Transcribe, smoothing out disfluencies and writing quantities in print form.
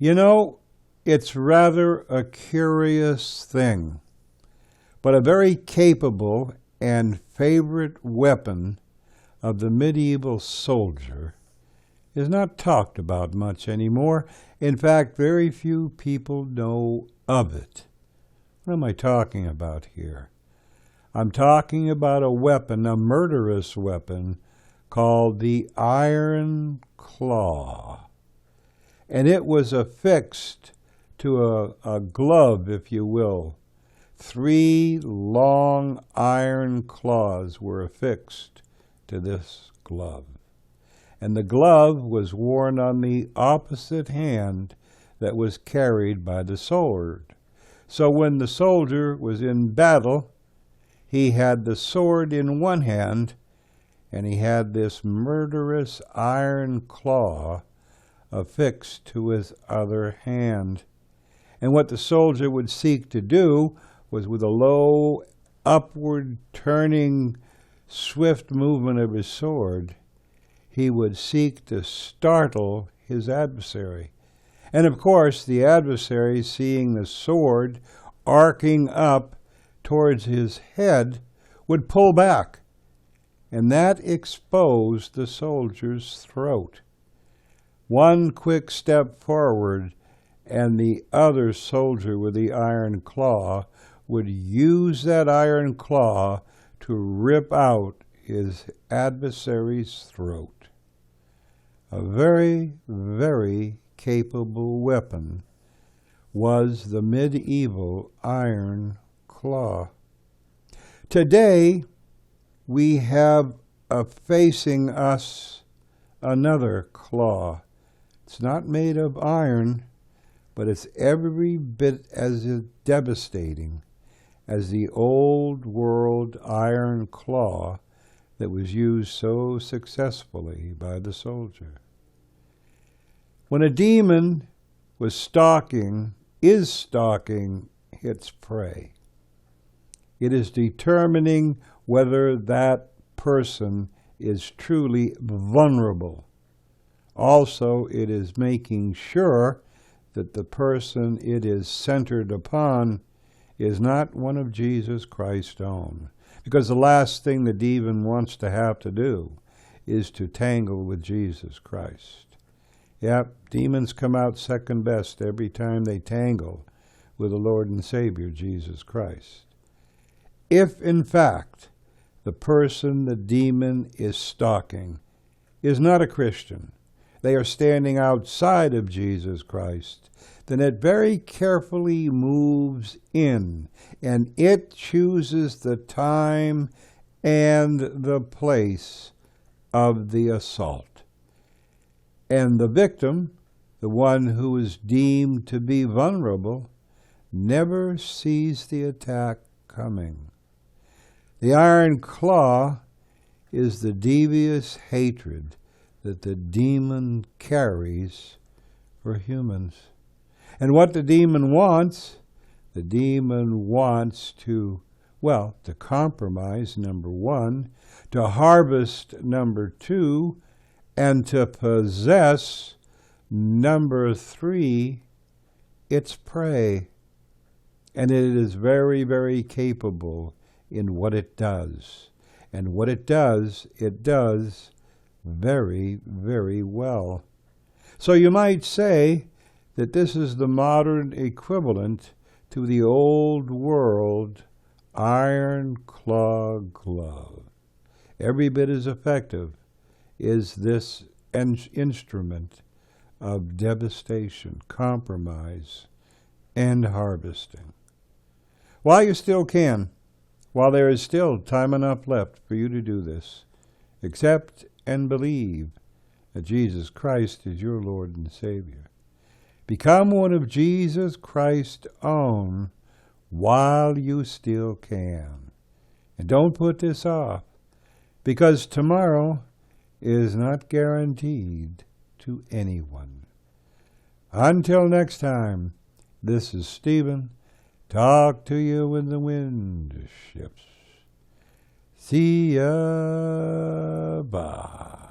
You know, it's rather a curious thing, but a very capable and favorite weapon of the medieval soldier is not talked about much anymore. In fact, very few people know of it. What am I talking about here? I'm talking about a weapon, a murderous weapon, called the Iron Claw. And it was affixed to a glove, if you will. 3 long iron claws were affixed to this glove. And the glove was worn on the opposite hand that was carried by the sword. So when the soldier was in battle, he had the sword in one hand, and he had this murderous iron claw affixed to his other hand. And what the soldier would seek to do was, with a low, upward turning, swift movement of his sword, he would seek to startle his adversary. And of course, the adversary, seeing the sword arcing up towards his head, would pull back, and that exposed the soldier's throat. One quick step forward, and the other soldier with the iron claw would use that iron claw to rip out his adversary's throat. A very, very capable weapon was the medieval iron claw. Today, we have facing us another claw. It's not made of iron, but it's every bit as devastating as the old world iron claw that was used so successfully by the soldier. When a demon is stalking its prey, it is determining whether that person is truly vulnerable. Also, it is making sure that the person it is centered upon is not one of Jesus Christ's own. Because the last thing the demon wants to have to do is to tangle with Jesus Christ. Yep, demons come out second best every time they tangle with the Lord and Savior, Jesus Christ. If, in fact, the person the demon is stalking is not a Christian, they are standing outside of Jesus Christ, then it very carefully moves in, and it chooses the time and the place of the assault. And the victim, the one who is deemed to be vulnerable, never sees the attack coming. The iron claw is the devious hatred that the demon carries for humans. And what the demon wants to compromise, number one, to harvest, number two, and to possess, number three, its prey. And it is very, very capable in what it does. And what it does very, very well. So you might say that this is the modern equivalent to the old world iron claw glove. Every bit as effective is this instrument of devastation, compromise, and harvesting. While you still can, while there is still time enough left for you to do this, accept and believe that Jesus Christ is your Lord and Savior. Become one of Jesus Christ's own while you still can. And don't put this off, because tomorrow is not guaranteed to anyone. Until next time, this is Stephen. Talk to you when the wind shifts. See ya. Bye.